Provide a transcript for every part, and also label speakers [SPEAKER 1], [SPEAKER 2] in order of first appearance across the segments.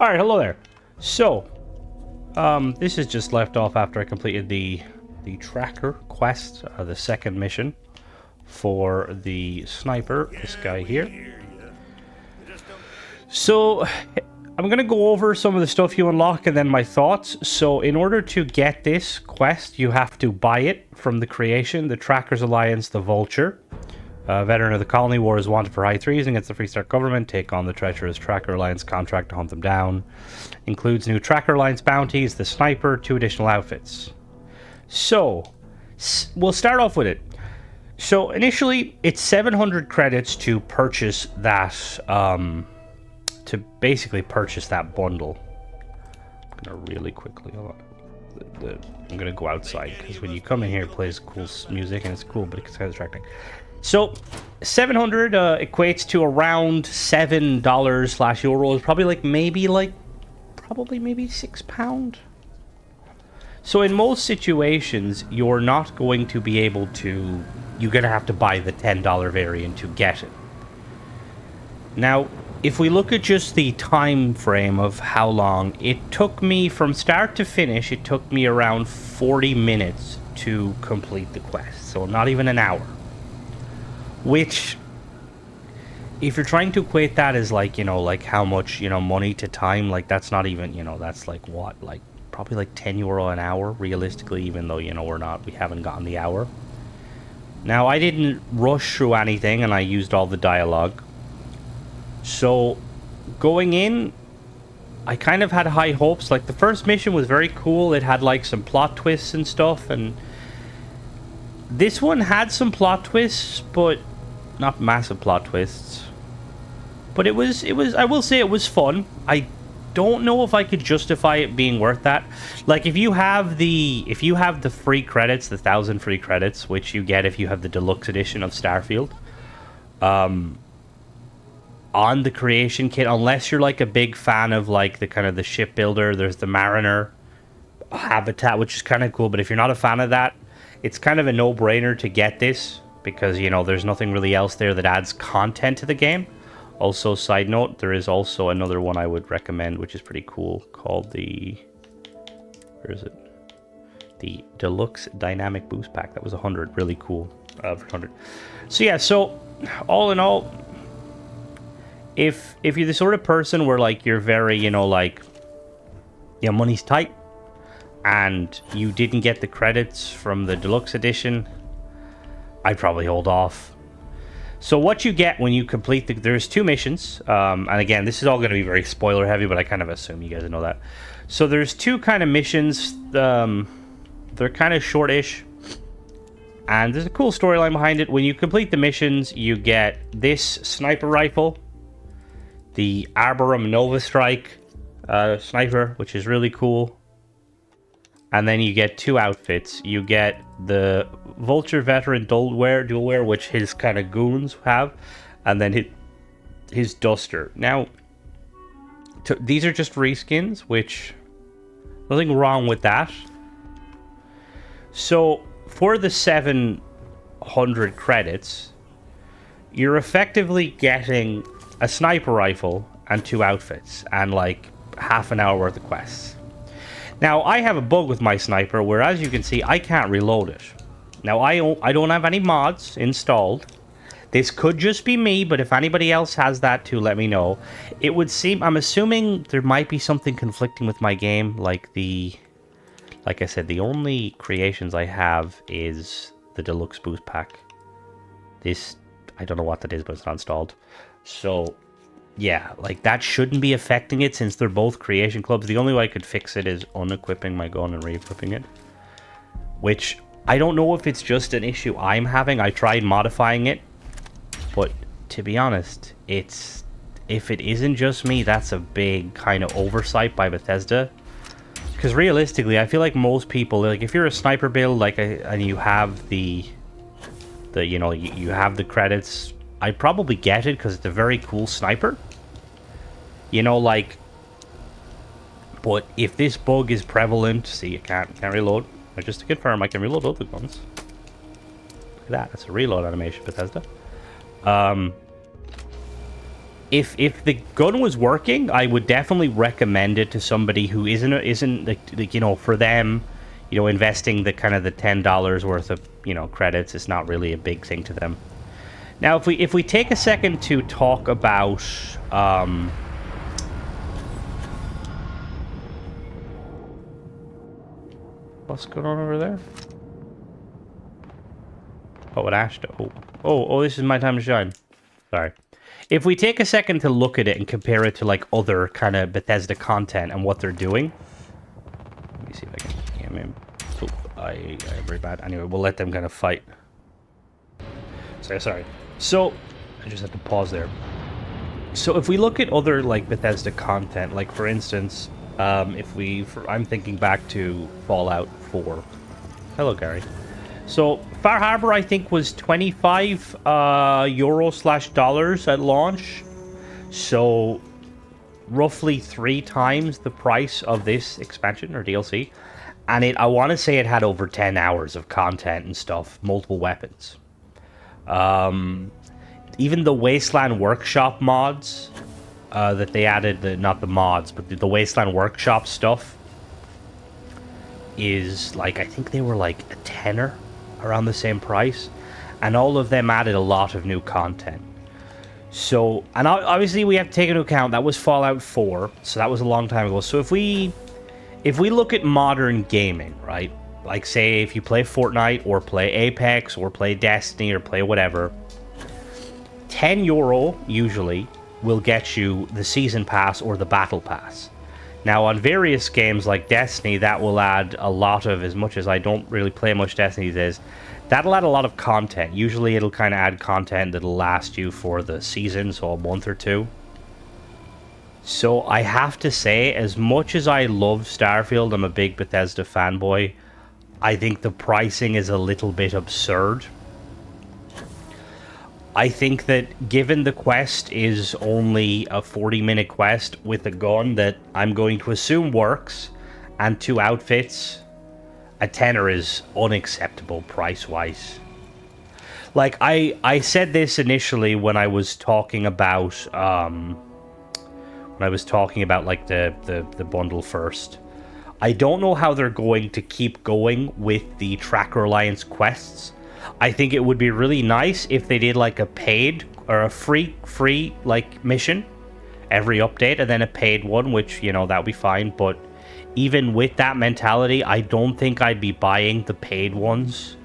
[SPEAKER 1] Alright, hello there. So, this is just left off after I completed the tracker quest, the second mission for the sniper, this guy here. So, I'm going to go over some of the stuff you unlock and then my thoughts. So, in order to get this quest, you have to buy it from the creation, the Trackers Alliance, the Vulture. Veteran of the Colony War is wanted for high treason against the Freestart government. Take on the treacherous Tracker Alliance contract to hunt them down. Includes new Tracker Alliance bounties, the Sniper, 2 additional outfits. So, we'll start off with it. So, initially, it's 700 credits to purchase that, to basically purchase that bundle. I'm gonna really quickly, hold on. I'm gonna go outside, because when you come in here, it plays cool music, and it's cool, but it's kind of distracting. So, 700 equates to around $7/euros, probably maybe £6. So in most situations, you're not going to be able to, you're going to have to buy the $10 variant to get it. Now, if we look at just the time frame of how long, it took me from start to finish, it took me around 40 minutes to complete the quest. So not even an hour. Which, if you're trying to equate that as how much, money to time, that's not even, that's probably €10 an hour, realistically, even though, we haven't gotten the hour. Now, I didn't rush through anything, and I used all the dialogue. So, going in, I kind of had high hopes. The first mission was very cool. It had, some plot twists and stuff, and this one had some plot twists, but not massive plot twists. But it was I will say it was fun. I don't know if I could justify it being worth that. If you have the free credits, the 1,000 free credits, which you get if you have the deluxe edition of Starfield, on the creation kit, unless you're a big fan of the shipbuilder, there's the mariner habitat, which is kind of cool, but if you're not a fan of that, it's kind of a no-brainer to get this, because, there's nothing really else there that adds content to the game. Also, side note, there is also another one I would recommend, which is pretty cool, called the... Where is it? The Deluxe Dynamic Boost Pack. That was 100. Really cool. For 100. So, yeah, so, all in all, if you're the sort of person where, you're very, money's tight, and you didn't get the credits from the deluxe edition, I'd probably hold off. So what you get when you complete there's 2 missions, and again, this is all going to be very spoiler heavy, but I kind of assume you guys know that. So there's 2 kind of missions. They're kind of shortish, and there's a cool storyline behind it. When you complete the missions, you get this sniper rifle, the Arborum Nova Strike sniper, which is really cool. And then you get 2 outfits. You get the Vulture Veteran dual wear, which his kind of goons have, and then his Duster. Now, these are just reskins, which nothing wrong with that. So for the 700 credits, you're effectively getting a sniper rifle and 2 outfits and half an hour worth of quests. Now, I have a bug with my sniper, where, as you can see, I can't reload it. Now, I don't have any mods installed. This could just be me, but if anybody else has that too, let me know. It would seem, I'm assuming there might be something conflicting with my game, like I said, the only creations I have is the Deluxe Boost Pack. This, I don't know what that is, but it's not installed. So... yeah, that shouldn't be affecting it, since they're both creation clubs. The only way I could fix it is unequipping my gun and re-equipping it. Which, I don't know if it's just an issue I'm having. I tried modifying it. But, to be honest, if it isn't just me, that's a big kind of oversight by Bethesda. Because realistically, I feel like most people, if you're a sniper build, and you have you have the credits... I'd probably get it, because it's a very cool sniper. But if this bug is prevalent... See, you can't reload. But just to confirm, I can reload other guns. Look at that. That's a reload animation, Bethesda. if the gun was working, I would definitely recommend it to somebody who isn't like, you know, for them, you know, investing the kind of the $10 worth of, you know, credits is not really a big thing to them. Now, if we take a second to talk about what's going on over there? Oh, it ashed. Oh, this is my time to shine. Sorry. If we take a second to look at it and compare it to, like, other kind of Bethesda content and what they're doing. Let me see if I can... Yeah, man. Oh, I'm very bad. Anyway, we'll let them kind of fight. Sorry. So, I just have to pause there. So, if we look at other, like, Bethesda content, like, for instance, I'm thinking back to Fallout 4. Hello, Gary. So, Far Harbor, I think, was 25 euro/dollars at launch. So, roughly 3 times the price of this expansion or DLC. And I want to say it had over 10 hours of content and stuff, multiple weapons. Even the Wasteland Workshop mods that they added, not the mods, but the Wasteland Workshop stuff is like, I think they were like a tenner, around the same price, and all of them added a lot of new content. So, and obviously we have to take into account that was Fallout 4, so that was a long time ago. So if we look at modern gaming, right, like say if you play Fortnite or play Apex or play Destiny or play whatever, €10 usually will get you the season pass or the battle pass. Now, on various games like Destiny, that will add a lot of, as much as I don't really play much Destiny these days, that'll add a lot of content. Usually it'll kind of add content that'll last you for the season, so a month or two. So I have to say, as much as I love Starfield, I'm a big Bethesda fanboy, I think the pricing is a little bit absurd. I think that given the quest is only a 40-minute quest with a gun that I'm going to assume works, and 2 outfits, a tenner is unacceptable price-wise. Like, I said this initially when I was talking about, like, the bundle first. I don't know how they're going to keep going with the Tracker Alliance quests. I think it would be really nice if they did like a paid or a free like mission every update, and then a paid one, which, you know, that would be fine. But even with that mentality, I don't think I'd be buying the paid ones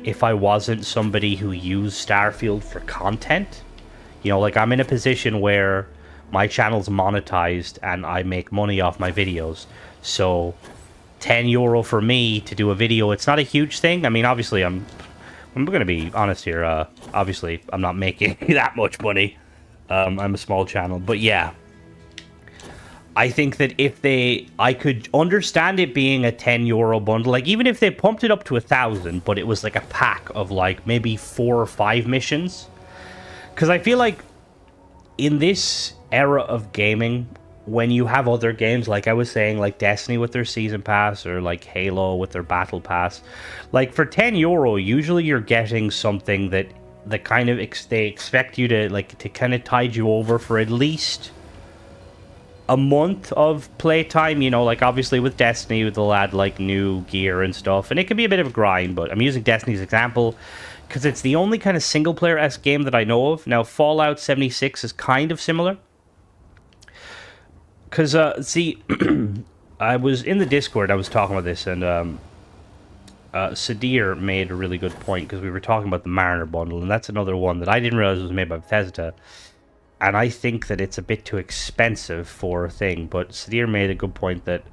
[SPEAKER 1] if I wasn't somebody who used Starfield for content. You know, like, I'm in a position where my channel's monetized and I make money off my videos. So €10 for me to do a video, it's not a huge thing. I mean, obviously I'm going to be honest here. Obviously, I'm not making that much money. I'm a small channel. But yeah, I think that I could understand it being a €10 bundle. Like, even if they pumped it up to 1,000, but it was like a pack of like maybe 4 or 5 missions. Because I feel like in this era of gaming, when you have other games, like I was saying, like Destiny with their season pass, or like Halo with their battle pass, like for €10, usually you're getting something that kind of they expect you to like to kind of tide you over for at least a month of playtime. You know, like obviously with Destiny, they'll add like new gear and stuff, and it can be a bit of a grind. But I'm using Destiny's example because it's the only kind of single player-esque game that I know of. Now, Fallout 76 is kind of similar. Because, see, I was in the Discord, I was talking about this, and Sadir made a really good point, because we were talking about the Mariner bundle, and that's another one that I didn't realize was made by Bethesda, and I think that it's a bit too expensive for a thing, but Sadir made a good point that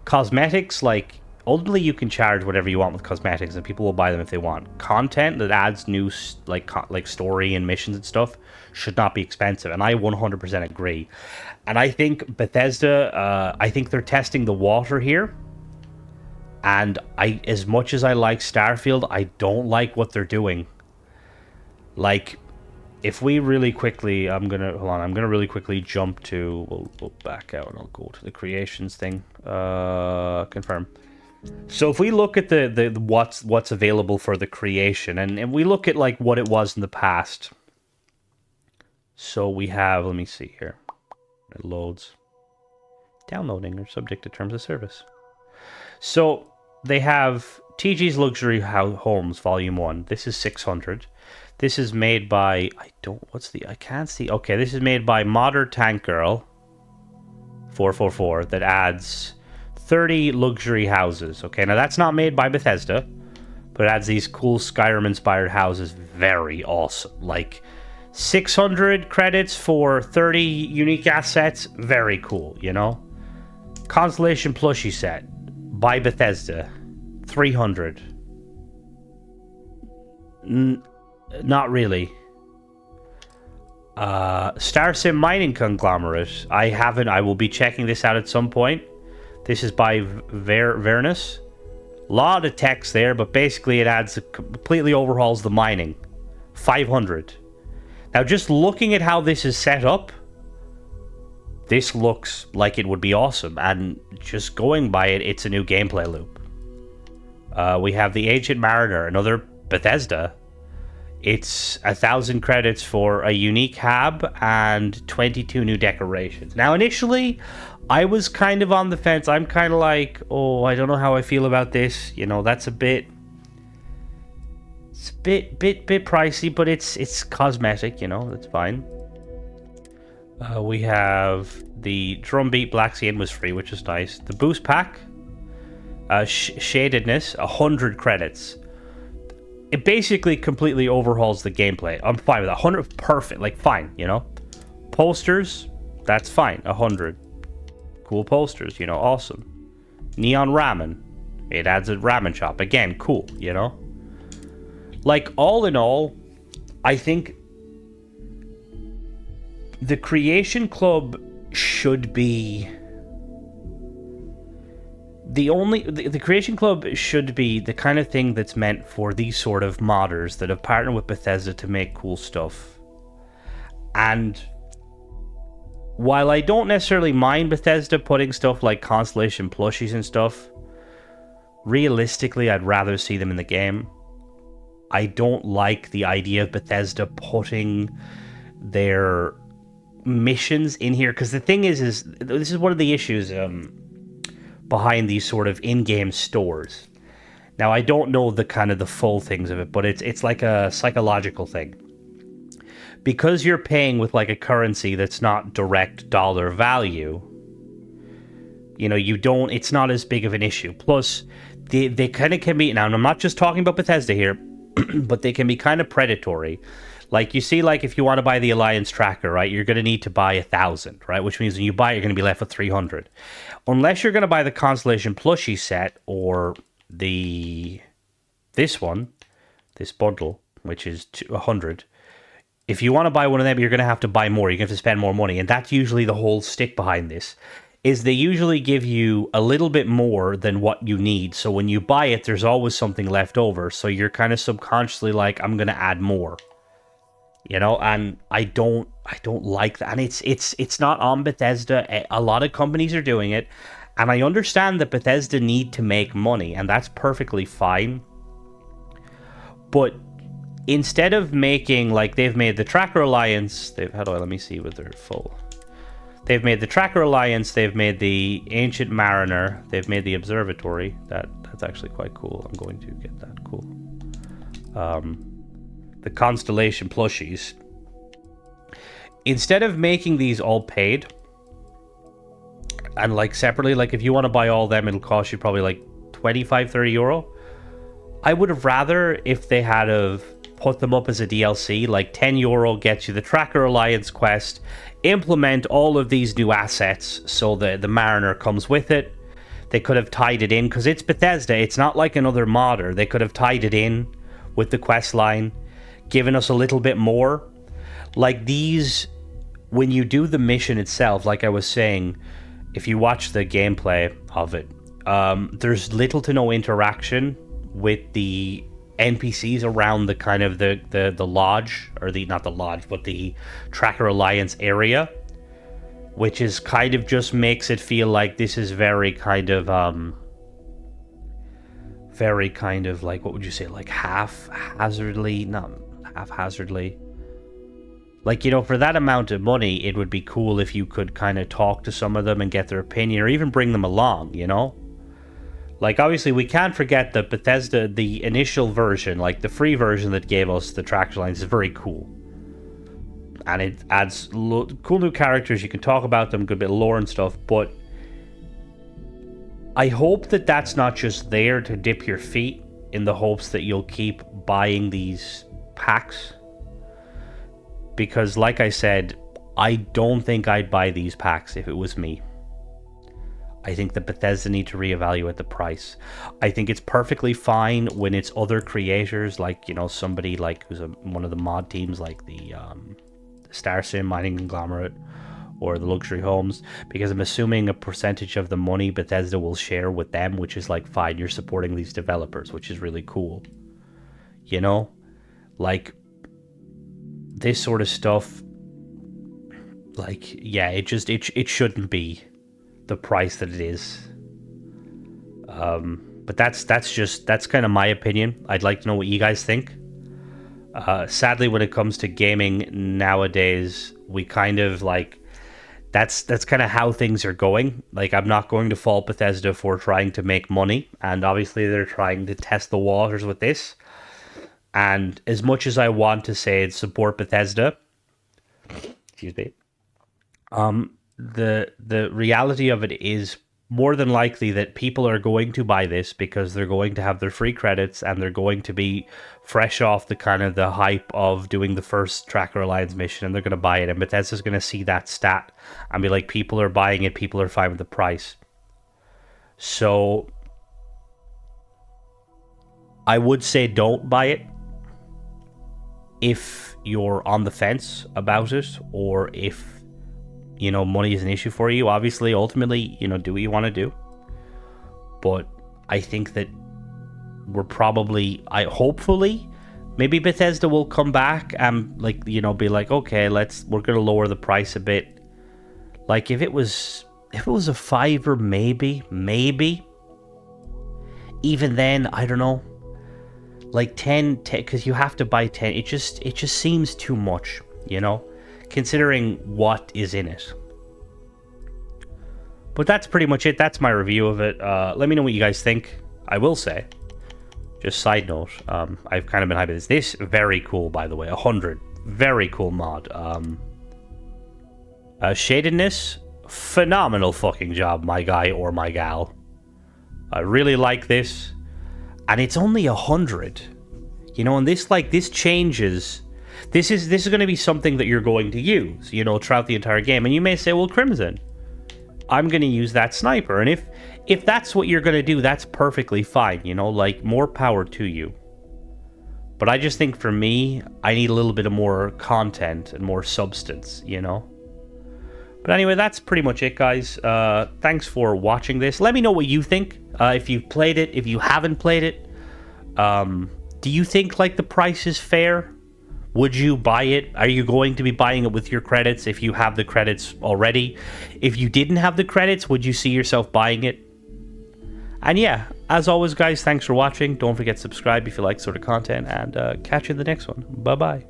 [SPEAKER 1] cosmetics, like, ultimately you can charge whatever you want with cosmetics, and people will buy them if they want. Content that adds new, like story and missions and stuff should not be expensive, and I 100% agree. And I think Bethesda, I think they're testing the water here. And as much as I like Starfield, I don't like what they're doing. Like, if we really quickly, I'm gonna really quickly jump to, we'll go back out and I'll go to the creations thing. Confirm. So if we look at the what's available for the creation, and we look at like what it was in the past. So we have, let me see here. It loads. Downloading or subject to terms of service. So they have TG's Luxury Homes Volume 1. This is 600. This is made by, I can't see. Okay, this is made by Modern Tank Girl 444 that adds 30 luxury houses. Okay, now that's not made by Bethesda, but it adds these cool Skyrim-inspired houses. Very awesome. Like, 600 credits for 30 unique assets. Very cool, you know? Constellation plushie set by Bethesda. 300. Not really. Starsim Mining Conglomerate. I will be checking this out at some point. This is by Vernus. Lot of text there, but basically it completely overhauls the mining. 500. Now, just looking at how this is set up, this looks like it would be awesome. And just going by it, it's a new gameplay loop. We have the Ancient Mariner, another Bethesda. It's 1,000 credits for a unique hab and 22 new decorations. Now, initially, I was kind of on the fence. I'm kind of like, oh, I don't know how I feel about this. You know, that's a bit... It's a bit pricey, but it's cosmetic, you know, that's fine. We have the Drumbeat Black Sea was free, which is nice. The boost pack, shadedness, 100 credits. It basically completely overhauls the gameplay. I'm fine with that. 100, perfect, like fine, you know. Posters, that's fine. 100, cool posters, you know, awesome. Neon ramen, it adds a ramen shop again, cool, you know. Like, all in all, I think the Creation Club should be the Creation Club should be the kind of thing that's meant for these sort of modders that have partnered with Bethesda to make cool stuff. And while I don't necessarily mind Bethesda putting stuff like Constellation plushies and stuff, realistically, I'd rather see them in the game. I don't like the idea of Bethesda putting their missions in here, because the thing is this is one of the issues behind these sort of in-game stores. Now, I don't know the full things of it, but it's like a psychological thing. Because you're paying with like a currency that's not direct dollar value, you know, it's not as big of an issue. Plus, they kind of can be, now, and I'm not just talking about Bethesda here, but they can be kind of predatory. Like, you see, like, if you want to buy the Alliance Tracker, right, you're going to need to buy 1,000, right? Which means when you buy it, you're going to be left with 300. Unless you're going to buy the Constellation plushie set or this bundle, which is 100. If you want to buy one of them, you're going to have to buy more. You're going to have to spend more money. And that's usually the whole stick behind this, is they usually give you a little bit more than what you need. So when you buy it, there's always something left over. So you're kind of subconsciously like, I'm going to add more. You know, and I don't like that. And it's not on Bethesda. A lot of companies are doing it. And I understand that Bethesda need to make money, and that's perfectly fine. But instead of making, like, they've made the Tracker Alliance, let me see what they're full. They've made the Tracker Alliance, they've made the Ancient Mariner, they've made the Observatory. That's actually quite cool. I'm going to get that. Cool. The Constellation plushies. Instead of making these all paid, and like separately, like if you want to buy all of them, it'll cost you probably like 25, 30 euro. I would have rather if they had have put them up as a DLC, like 10 euro gets you the Tracker Alliance quest, implement all of these new assets so the Mariner comes with it. They could have tied it in, because it's Bethesda, it's not like another modder. They could have tied it in with the quest line, given us a little bit more. Like these, when you do the mission itself, like I was saying, if you watch the gameplay of it, there's little to no interaction with the NPCs around the kind of the lodge, or not the lodge, but the Tracker Alliance area, which is kind of just makes it feel like this is very kind of like, what would you say, like haphazardly, Like, you know, for that amount of money, it would be cool if you could kind of talk to some of them and get their opinion, or even bring them along, you know? Like, obviously, we can't forget that Bethesda, the initial version, like the free version that gave us the tractor lines, is very cool. And it adds cool new characters. You can talk about them, good bit of lore and stuff. But I hope that that's not just there to dip your feet in the hopes that you'll keep buying these packs. Because, like I said, I don't think I'd buy these packs if it was me. I think that Bethesda need to reevaluate the price. I think it's perfectly fine when it's other creators, like, you know, somebody like who's one of the mod teams, like the Star Sim Mining Conglomerate or the Luxury Homes, because I'm assuming a percentage of the money Bethesda will share with them, which is like, fine, you're supporting these developers, which is really cool. You know, like this sort of stuff. Like, yeah, it shouldn't be the price that it is. But that's kind of my opinion. I'd like to know what you guys think. Sadly, when it comes to gaming nowadays, we kind of like that's kind of how things are going. Like, I'm not going to fault Bethesda for trying to make money, and obviously they're trying to test the waters with this. And as much as I want to say support Bethesda, excuse me, the reality of it is more than likely that people are going to buy this because they're going to have their free credits and they're going to be fresh off the kind of the hype of doing the first Tracker Alliance mission, and they're going to buy it, and Bethesda's going to see that stat and be like, people are buying it, people are fine with the price. So I would say don't buy it if you're on the fence about it, or if, you know, money is an issue for you. Obviously, ultimately, you know, do what you want to do. But I think that hopefully, maybe Bethesda will come back and, like, you know, be like, okay, we're going to lower the price a bit. Like, if it was a $5, maybe. Even then, I don't know. Like 10, because you have to buy 10. It just seems too much, you know, considering what is in it. But that's pretty much it. That's my review of it. Let me know what you guys think. I will say, just side note, I've kind of been hyping this. This very cool, by the way. 100, very cool mod. Shadedness, phenomenal fucking job, my guy or my gal. I really like this. And it's only 100, you know, and this changes. This is going to be something that you're going to use, you know, throughout the entire game. And you may say, well, Crimson, I'm going to use that sniper. And if that's what you're going to do, that's perfectly fine, you know, like, more power to you. But I just think for me, I need a little bit of more content and more substance, you know. But anyway, that's pretty much it, guys. Thanks for watching this. Let me know what you think. If you've played it, if you haven't played it. Do you think, like, the price is fair? Would you buy it? Are you going to be buying it with your credits if you have the credits already? If you didn't have the credits, would you see yourself buying it? And yeah, as always, guys, thanks for watching. Don't forget to subscribe if you like sort of content, and catch you in the next one. Bye-bye.